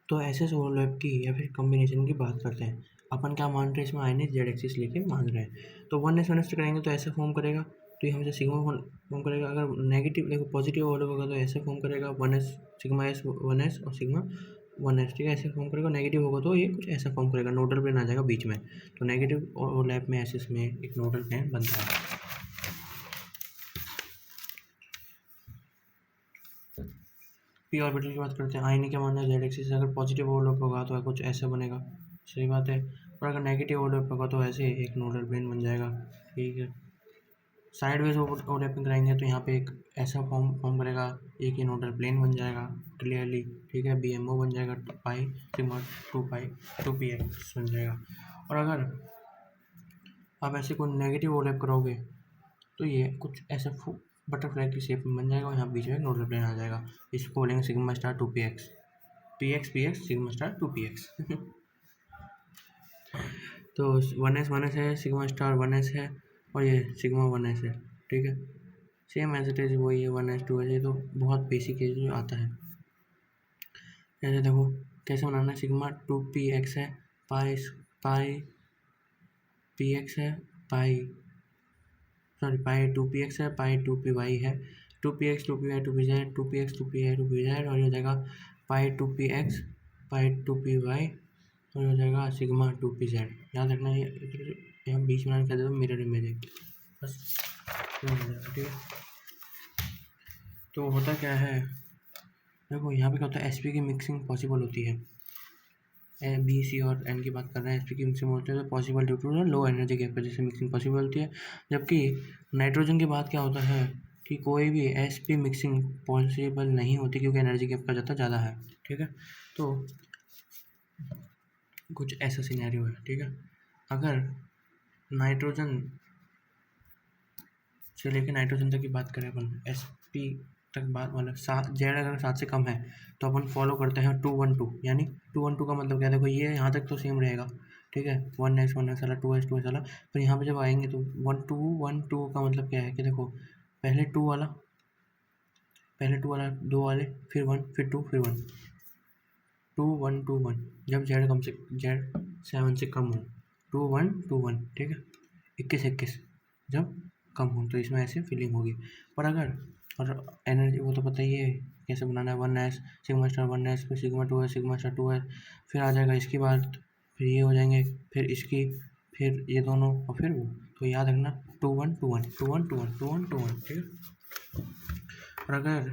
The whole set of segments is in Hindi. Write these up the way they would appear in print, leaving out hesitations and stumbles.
तो एसएस ओवरलैप की या फिर कॉम्बिनेशन की बात करते हैं। अपन क्या मान रहे हैं इसमें, आयन जेड एक्सिस लेके मान रहे हैं। तो 1s कराएंगे तो ऐसे फॉर्म करेगा, तो ये हमेशा सिग्मा फॉर्म करेगा। अगर नेगेटिव देखो पॉजिटिव ओवरलैप होगा तो ऐसे फॉर्म करेगा 1s सिग्मा एस 1s और सिग्मा 1s, ठीक है, ऐसे फॉर्म करेगा। नेगेटिव होगा तो ये कुछ ऐसा फॉर्म करेगा, नोडल प्लेन आ जाएगा बीच में। तो नेगेटिव ओवरलैप में एसएस में एक नोडल प्लेन बनता है। पी ऑर्बिटल की बात करते हैं। आयन क्या मानना है, जेड एक्सिस अगर पॉजिटिव ओवरलैप होगा तो कुछ ऐसा बनेगा, सही बात है। और अगर नेगेटिव ओवरलैप होगा तो ऐसे एक नोडल प्लेन बन जाएगा, ठीक है। साइडवेज ओवरलैपिंग कराएंगे तो यहाँ पे एक ऐसा फॉर्म करेगा, एक ही नोडल प्लेन बन जाएगा क्लियरली, ठीक है। BMO बन जाएगा 2 पाई सिग्मा 2px बन जाएगा। और अगर आप ऐसे कोई नेगेटिव ओवरलैप करोगे तो ये कुछ ऐसा बटरफ्लाई की शेप में बन जाएगा और यहाँ बीच में नोडल प्लेन आ जाएगा। इसको बोलेंगे sigma star 2px, px sigma star 2px तो 1s है, सिग्मा स्टार 1s है और ये सिग्मा 1s है, ठीक है। सेम एज इट इज वही है, 1s 2s, ये तो बहुत बेसिक है जो आता है। ऐसे देखो कैसे बनाना है, सिग्मा 2px है, पाई px है, पाई 2px है, पाई 2py है, 2px 2py 2pz 2px 2py 2pz और हो जाएगा पाई 2px पाई 2py और हो जाएगा सिग्मा 2pz। याद रखना है, यहाँ बीच में कर देता हूँ मिरर इमेज है, बस हो जाएगा, ठीक है। तो होता क्या है, देखो यहाँ पे क्या होता है, एसपी की मिक्सिंग पॉसिबल होती है। बी सी और एन की बात कर रहे हैं, एसपी की मिक्सिंग होती है तो possible due to low energy gap वजह से मिक्सिंग पॉसिबल होती है। जबकि नाइट्रोजन की बात क्या होता है कि कोई भी एसपी मिक्सिंग पॉसिबल नहीं होती क्योंकि एनर्जी गैप का ज़्यादा है, ठीक है। तो कुछ ऐसा सिनेरियो है, ठीक है। अगर नाइट्रोजन से लेकर नाइट्रोजन तक की बात करें अपन, एसपी तक बात मतलब 7 जेड अगर 7 से कम है तो अपन फॉलो करते हैं 212, यानी 212 का मतलब क्या, देखो ये यहाँ तक तो सेम रहेगा, ठीक है, 1s वाला 2s वाला। फिर यहाँ पे जब आएंगे तो 1212 का मतलब क्या है कि देखो पहले 2 वाला 2 वाले फिर 1 फिर 2 फिर 1, 2121 जब जेड 7 से कम हो, 2121, ठीक है, 21 जब कम हो तो इसमें ऐसे फीलिंग होगी। पर अगर और एनर्जी वो तो पता ही है कैसे बनाना है, 1s सिग्मा स्टार 1s फिर sigma 2s sigma star 2s, फिर आ जाएगा इसकी बात, फिर ये हो जाएंगे, फिर इसकी, फिर ये दोनों और फिर वो। तो याद रखना 2121 2121 2121, ठीक है। और अगर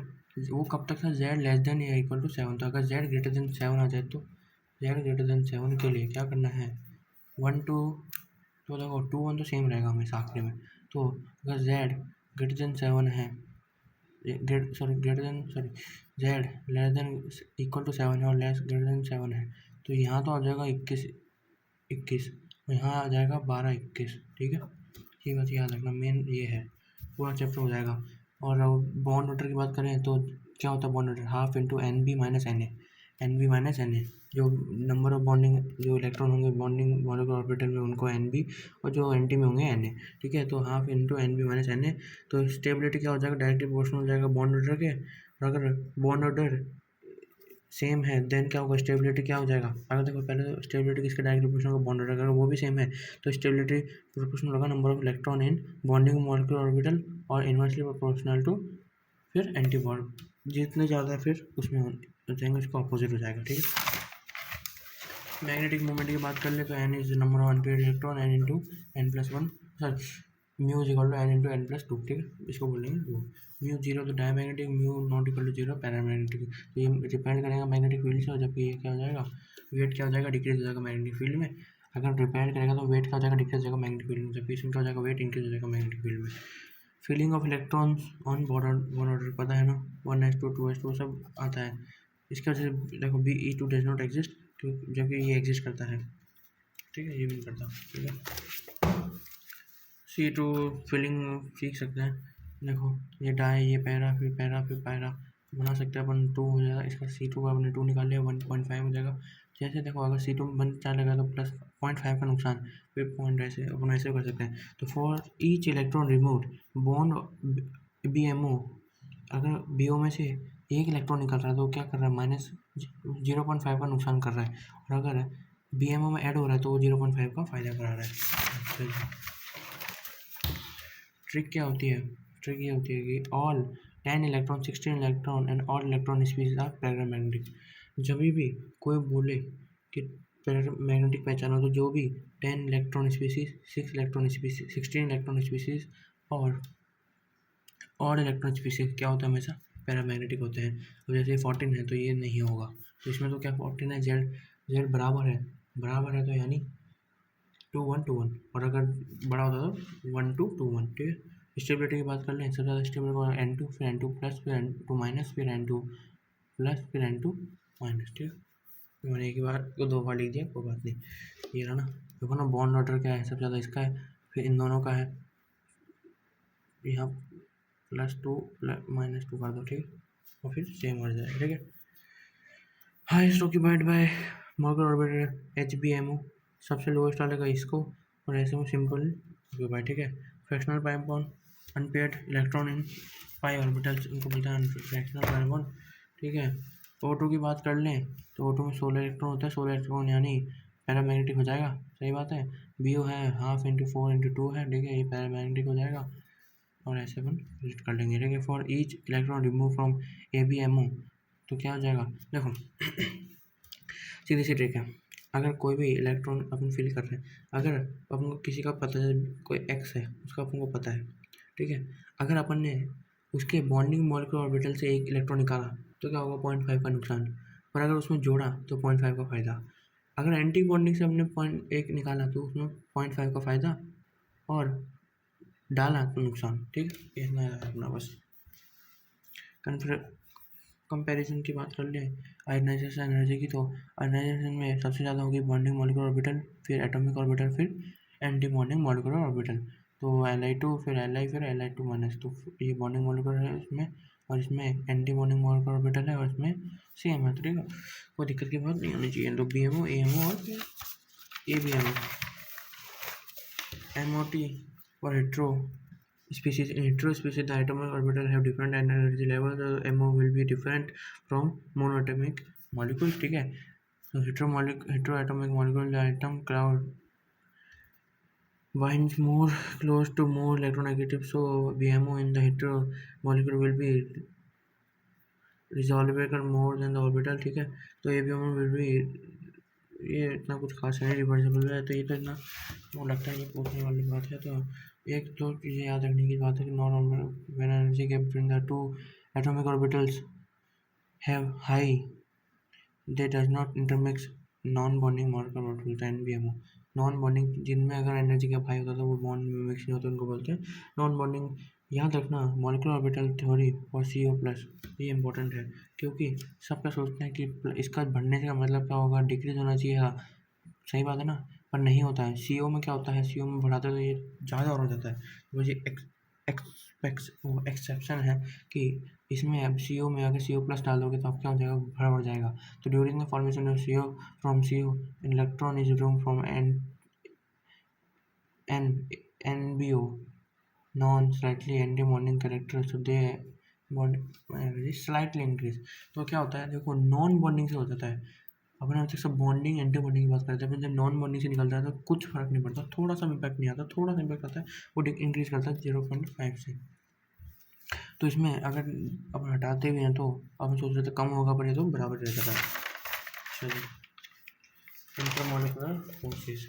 वो कब तक था, जेड लेस देन या इक्वल टू 7, तो अगर जेड ग्रेटर देन 7 आ जाए तो जेड ग्रेटर देन 7 के लिए क्या करना है, 1 2, तो देखो 2 1 तो सेम रहेगा हमेशा आखिरी में। तो अगर जेड ग्रेटर देन 7 है, Z less than equal to 7 है और लेस ग्रेटर देन 7 है, तो यहाँ तो आ जाएगा 21 और यहाँ आ जाएगा 12 21, ठीक है। ये बात याद रखना, मेन ये है, पूरा चैप्टर हो जाएगा। और बॉन्ड ऑर्डर की बात करें तो क्या होता है bond order, half into NB minus NA, जो नंबर ऑफ बॉन्डिंग जो इलेक्ट्रॉन होंगे बॉन्डिंग मॉलिक्यूलर ऑर्बिटल में उनको NB और जो एंटी में होंगे Na, ठीक है। तो half into NB minus Na, तो स्टेबिलिटी क्या हो जाएगा, डायरेक्टली प्रोपोर्शनल हो जाएगा बॉन्ड ऑर्डर के। और अगर बॉन्ड ऑर्डर सेम है देन क्या होगा, स्टेबिलिटी क्या हो जाएगा, अगर देखो पहले तो स्टेबिलिटी किसके डायरेक्टली प्रोपोर्शनल होगा, बॉन्ड ऑर्डर, अगर वो भी सेम है तो स्टेबिलिटी प्रोपोर्शनल होगा number of electron in bonding molecular orbital और इनवर्सली प्रोपोर्शनल टू फिर एंटी बॉन्ड, जितने ज़्यादा फिर उसमें हो जाएंगे उसका अपोजिट हो जाएगा, ठीक है। मैग्नेटिक मोमेंट की बात कर ले तो n is number of unpaired electron n into n plus 1, sorry mu is equal to n into n plus 2, ठीक है, इसको बोलेंगे वो। म्यू 0 तो diamagnetic, mu not equal to 0 paramagnetic, तो ये डिपेंड करेगा मैग्नेटिक फील्ड से। और जबकि ये क्या हो जाएगा, वेट क्या हो जाएगा, डिक्रीज हो जाएगा मैग्नेटिक फील्ड में। अगर डिपेंड करेगा तो वेट क्या हो जाएगा, डिक्रीज हो जाएगा मैग्नेटिक फील्ड में, जबकि इसमें क्या हो जाएगा, वेट इंक्रीज हो जाएगा मैग्नेटिक फील्ड में। Feeling of electrons on bond order पता है ना, 1s2 2s2 सब आता है। इसके वजह से देखो BE2 डज नॉट एग्जिस्ट, जबकि ये एग्जिस्ट करता है, ठीक है, ये भी नहीं करता, ठीक है। C2 फिलिंग सीख सकते हैं, देखो ये डाई, ये पैरा फिर पैरा फिर पैरा बना सकते हैं अपन, 2 हो जाएगा इसका, C2 का अपने 2 निकाल लिया 1.5 हो जाएगा। जैसे देखो अगर C2 बन चलेगा तो प्लस 0.5 का नुकसान, फिर पॉइंट ऐसे अपन ऐसे कर सकते हैं। तो for each electron removed bond BMO, अगर BO में से एक इलेक्ट्रॉन निकल रहा है तो क्या कर रहा है, -0.5 का नुकसान कर रहा है, और अगर BMO में ऐड हो रहा है तो वो 0.5 का फायदा करा रहा है। ट्रिक क्या होती है, ट्रिक ये होती है कि all 10 electron 16 electron and all electron species are paramagnetic. जब भी कोई बोले कि पैरामैग्नेटिक पहचानो तो जो भी 10 electron species, 6 electron species, 16 electron species और ऑड इलेक्ट्रॉन स्पीसीज क्या होता है, हमेशा पैरामैग्नेटिक होते हैं। तो जैसे 14 है तो ये नहीं होगा, तो इसमें तो क्या 14 है, जेड बराबर है तो यानी 2 1 2 1, और अगर बड़ा होता तो 1 2 2 1। ठीक है, स्टेबिलिटी की बात कर लें, सबसे ज़्यादा स्टेबल को N2, फिर N2 प्लस, फिर N2 माइनस, फिर N2 प्लस, फिर N2 माइनस। ठीक है, मैंने एक ही बार को 2 बार लिख दिया, कोई बात नहीं। ये रहा ना, देखो ना बॉन्ड ऑर्डर क्या है, सबसे ज़्यादा इसका है, फिर इन दोनों का है, यहाँ +2 -2 कर दो। ठीक है, और फिर सेम हो जाएगा। ठीक है, highest occupied by Morgan orbiter HBMO, सबसे लोएस्ट वाले का इसको, और ऐसे में सिंपल ऑक्यूपाइड। ठीक है, fractional pi bond unpaired electron in pi orbitals, इनको बोलते हैं फ्रैक्शनल पाई बॉन्ड। ठीक है, O2 की बात कर लें तो O2 में 16 इलेक्ट्रॉन होता है, 16 इलेक्ट्रॉन यानी पैरामैग्नेटिक हो जाएगा। सही बात है, BO है 1/2 × 4 × 2 है। ठीक है, ये पैरामैग्नेटिक हो जाएगा, और ऐसे अपन यूज कर लेंगे। ठीक है, for each electron remove from ABMO तो क्या हो जाएगा, देखो सीधी सी ट्रिक है, अगर कोई भी इलेक्ट्रॉन अपन फिल कर रहे हैं, अगर अपन को किसी का पता है, कोई X है उसका अपन को पता है। ठीक है, अगर अपन ने उसके बॉन्डिंग मॉलिक्यूलर ऑर्बिटल से एक इलेक्ट्रॉन निकाला तो क्या होगा, 0.5 का नुकसान, और अगर उसमें जोड़ा तो 0.5 का फायदा। अगर एंटी बॉन्डिंग से हमने 0.1 निकाला तो उसमें 0.5 का फायदा, और डाला तो नुकसान। ठीक है, इतना है अपना बस। कंपैरिजन की बात कर लें आयनाइजेशन एनर्जी की, तो आयनाइजेशन में सबसे ज़्यादा होगी बॉन्डिंग मॉलिक्यूलर ऑर्बिटल, फिर एटॉमिक ऑर्बिटल, फिर एंटी बॉन्डिंग मॉलिक्यूलर ऑर्बिटल। तो Li2, फिर Li, फिर Li2 माइनस, तो ये बॉन्डिंग मॉलिक्यूलर है इसमें, और इसमें एंटी बॉन्डिंग मॉलिक्यूलर ऑर्बिटल है, और इसमें सेम है। ठीक है, कोई दिक्कत की बात नहीं होनी चाहिए। तो BMO, AMO और ABMO, MOT और hetero species. In hetero species, the atomic orbital have different energy levels. The MO will be different from monoatomic molecules. ठीक है, so heteroatomic molecule, the atom cloud binds more close to more electronegative. So BMO in the hetero molecule will be resolvable more than the orbital. ठीक है, तो ABMO will be, ये इतना कुछ खास नहीं, रिवर्सिबल है, तो ये तो इतना वो लगता है ये पूछने वाली बात है। तो एक तो चीज़ें याद रखने की बात है कि when energy gap between the two atomic orbitals have high, they does not intermix non bonding molecular orbital NBMO। Non bonding जिनमें अगर एनर्जी गैप हाई होता है तो वो बॉन्ड में मिक्स नहीं होते, उनको बोलते हैं नॉन बॉन्डिंग। याद रखना मॉलिक्यूलर ऑर्बिटल थ्योरी और CO+, ये इंपॉर्टेंट है, क्योंकि सब क्या सोचते हैं कि इसका बढ़ने से का मतलब क्या होगा, डिक्रीज होना चाहिए। हाँ सही बात है ना, पर नहीं होता है। CO में क्या होता है, CO में बढ़ाते तो ये ज़्यादा और हो जाता है। तो ये एक्सेप्शन है कि इसमें अब CO में अगर CO+ डालोगे तो अब क्या हो जाएगा, बढ़ जाएगा। तो during the formation of CO from CO electron is room from NBO non slightly anti bonding character, so they bond slightly increase. तो क्या होता है, देखो नॉन बॉन्डिंग से हो जाता है, अपने आप से सब बॉन्डिंग एंटी बॉन्डिंग की बात करते हैं, फिर जब नॉन बॉन्डिंग से निकलता है तो कुछ फर्क नहीं पड़ता, थोड़ा सा इम्पैक्ट नहीं आता, थोड़ा सा इम्पैक्ट आता है, वो इंक्रीज करता है 0.5 से। तो इसमें अगर अपन हटाते भी हैं तो अपन सोच रहे थे कम होगा, पर ये तो बराबर रह जाता है। चलिए, इंटरमॉलिक्यूलर फोर्सेस,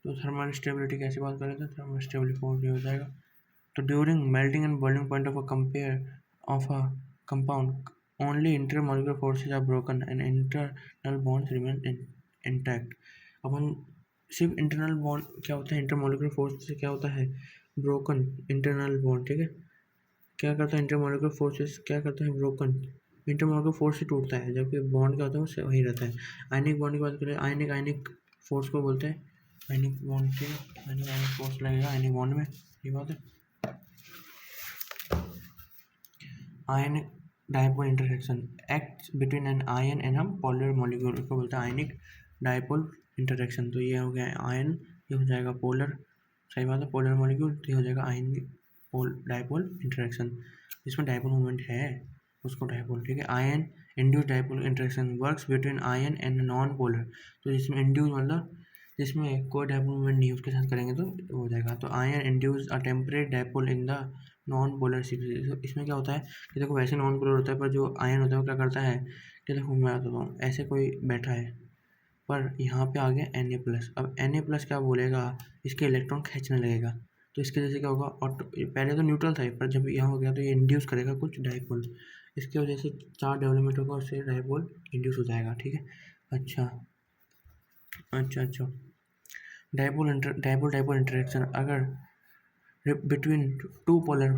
तो थर्मल स्टेबिलिटी कैसे बात करें तो थर्मल स्टेबिलिटी फोर्स हो जाएगा। तो during melting and boiling point of a compound only intermolecular forces are broken and internal bonds remain intact। अपन सिर्फ इंटरनल बॉन्ड क्या होता है, इंटरमोलिकुलर फोर्स से क्या होता है, ब्रोकन इंटरनल बॉन्ड। ठीक है, क्या करता है इंटरमोलिकुलर फोर्सेस, क्या करता है, ब्रोकन इंटरमोलिकुलर फोर्स से टूटता है, जबकि बॉन्ड क्या होता है वो वही रहता है। आयनिक बॉन्ड की बात करें, आयनिक फोर्स को बोलते हैं आयनिक बॉन्ड। ठीक है, आयनिक फोर्स लगेगा आयनिक बॉन्ड में, ये बात है। Ionic dipole intersection act between an ion and हम पोलर मॉलिक्यूल को बोलते हैं आयनिक डायपोल इंटरसेक्शन। तो ये हो गया आयन, ये हो जाएगा पोलर, सही बात है, पोलर मॉलिक्यूल, तो ये हो जाएगा आयनिक डायपोल इंटरेक्शन, जिसमें डायपोल मोमेंट है उसको डायपोल, ठीक है। Ion induce dipole interaction works between ion and non polar, तो जिसमें इंड्यूस मतलब जिसमें कोई डायपोल मोमेंट नहीं उसके साथ करेंगे तो हो जाएगा। तो ion induce a temporary dipole in the non polar species. इसमें क्या होता है कि देखो वैसे नॉन पोलर होता है, पर जो आयन होता है वो क्या करता है कि देखो मैं बताता हूँ, ऐसे कोई बैठा है पर यहाँ पे आ गया Na+। अब Na+ क्या बोलेगा, इसके इलेक्ट्रॉन खींचने लगेगा, तो इसके जैसे क्या होगा, ऑटो पहले तो न्यूट्रल था पर जब यहाँ हो गया तो ये इंड्यूस करेगा कुछ डायपोल, इसकी वजह से चार्ज डेवलपमेंट होगा, उससे डायपोल इंड्यूस हो जाएगा, ठीक है। अच्छा डायपोल डायपोल इंटरेक्शन अगर बिटवीन टू पोलर,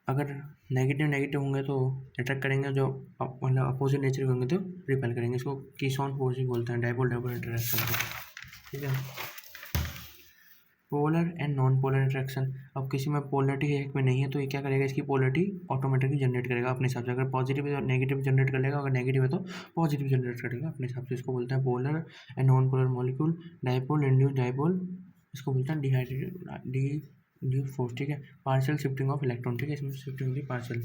अगर नेगेटिव नेगेटिव होंगे तो अट्रैक्ट करेंगे, जो मतलब अपोजिट नेचर के होंगे तो रिपेल करेंगे। इसको कीसॉन फोर्स भी बोलते हैं डायपोल डायपोल इंटरेक्शन को, ठीक है। Polar and non polar interaction, अब किसी में पोलरिटी है एक में नहीं है तो ये क्या करेगा, इसकी पोलरिटी ऑटोमेटिकली जनरेट करेगा अपने हिसाब से, अगर पॉजिटिव है तो नेगेटिव जनरेट कर लेगा, अगर नेगेटिव है तो पॉजिटिव जनरेट करेगा अपने हिसाब से। इसको बोलते हैं polar and non polar molecule dipole induce dipole, इसको बोलते हैं डिहाइड्रेट फोर्स, ठीक है। पार्शियल शिफ्टिंग ऑफ इलेक्ट्रॉन, ठीक है, इसमें शिफ्टिंग होगी पार्शियल।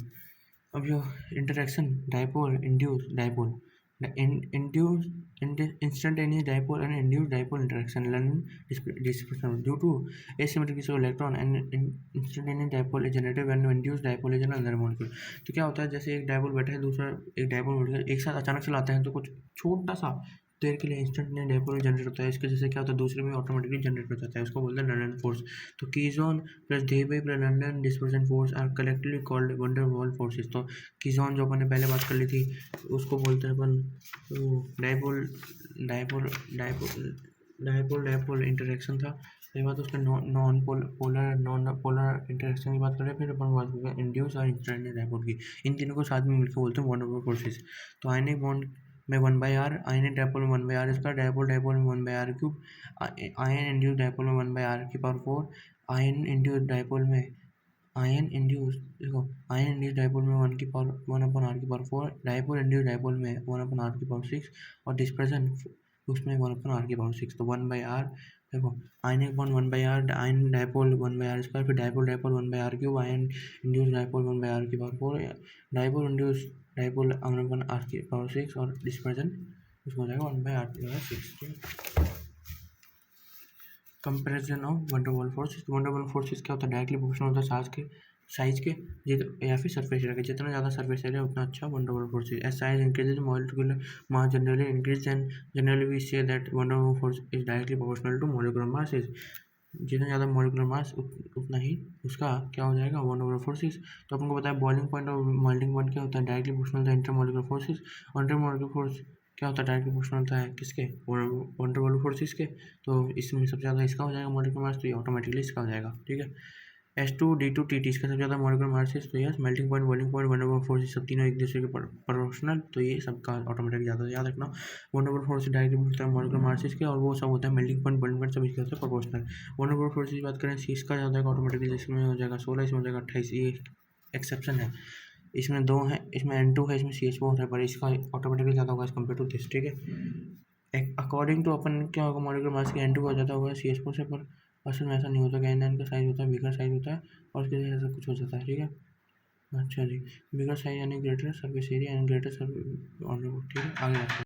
अब जो interaction dipole induce dipole induce instantaneous dipole and induced dipole interaction dispersion due to asymmetry of electron and instantaneous dipole is generated when induced dipole is another molecule। तो क्या होता है, जैसे एक डायपोल बैठा है दूसरा एक डायपोल मोलिक्यूल एक साथ अचानक चलाते हैं तो कुछ छोटा सा देर के लिए इंस्टेंटेनियस डायपोल जनरेट होता है, इसके जैसे क्या होता है दूसरे में ऑटोमेटिकली जनरेट हो जाता है, उसको बोलते हैं लंडन फोर्स। तो Keesom plus Debye plus London dispersion force are collectively called van der wall forces. तो कीजोन जो अपन ने पहले बात कर ली थी उसको बोलते हैं अपन dipole dipole dipole dipole dipole interaction था। ये बात उसके नॉन पोलर इंटरेक्शन की बात करें, फिर अपन बात करें इंड्यूस और इंस्टेंटेनियस डायपोल की। इन तीनों को साथ में मिलकर बोलते हैं वंडर वॉल फोर्सेस। तो आयनिक बॉन्ड में 1/r, आयनिक डायपोल में 1/r स्क्वायर, डायपोल डायपोल में 1/r cube, ion induce dipole में 1/r⁴, आयन इंड्यूस डायपोल में आयन इंड्यूस देखो आयन इंड्यूस डायपोल में 1/r⁴, डायपोल इंड्यूस डायपोल में 1/r⁶, और डिस्पर्सन उसमें 1/r⁶। तो 1/r देखो ionic bond 1/r, ion dipole 1/r², फिर dipole dipole 1/r⁵, ion induce dipole 1/r⁴, dipole induce dipole 1/r⁶, और डिस्पर्सन उसमें हो जाएगा 1/r⁶। Comparison of wonder wall forces. Wonder wall forces क्या होता है, डायरेक्टली प्रोपोर्शनल होता है साइज के या फिर सरफेस एरिया के, जितना ज़्यादा सरफेस एरिया उतना अच्छा van der wall forces. As size increases molecular mass generally increase and generally we say that van der Waal force is directly proportional to molecular mass. जितना ज़्यादा मॉलिक्यूलर मास उतना ही उसका क्या हो जाएगा वंडर वॉल फोर्सेस। तो अपन को पता है बॉइलिंग पॉइंट और मेल्टिंग पॉइंट क्या होता है, डायरेक्टली प्रोपोर्शनल था इंटर मॉलिक्यूलर फोर्सेस, और इंटर मॉलिक्यूलर फोर्स क्या होता है डायरेक्टली प्रोपोर्शनल होता है किसके, वंडर वॉल फोर्सेस के। तो इसमें सबसे ज़्यादा इसका हो जाएगा मॉलिक्यूलर मास, तो ये ऑटोमेटिकली इसका हो जाएगा, ठीक है। S2 D2 TT इसका सबसे ज़्यादा मॉलिक्यूलर मास है, तो yes melting point boiling point wonder Waal force सब तीनों एक दूसरे के प्रोपोर्शनल, तो ये सबका ऑटोमेटिक ज़्यादा याद रखना। वंडर वॉल फोर्स डायरेक्टली होता है मॉलिक्यूलर मास के, और वो सब होता है मेल्टिंग पॉइंट बॉइलिंग पॉइंट सब इसके होता है प्रोपोर्शनल। वंडर वॉल फोर्स की बात करें इसका ज़्यादा जाएगा ऑटोमेटिकली, इसमें हो जाएगा 16, इसमें हो जाएगा 28, ये एक्सेप्शन है। इसमें 2 है, इसमें N2 है, इसमें CH4 है, पर इसका ऑटोमेटिकली ज़्यादा होगा एज कम्पेयर टू दिस, ठीक है। अकॉर्डिंग टू अपन क्या होगा मॉलिक्यूलर मास के N2 का ज़्यादा होगा CH4 से, पर असल में ऐसा नहीं होता कि N का साइज होता है बिगर साइज होता है, और उसके लिए ऐसा कुछ हो जाता है, ठीक है। अच्छा जी, बिगर साइज यानी greater surface area and greater surface, ठीक है आगे बात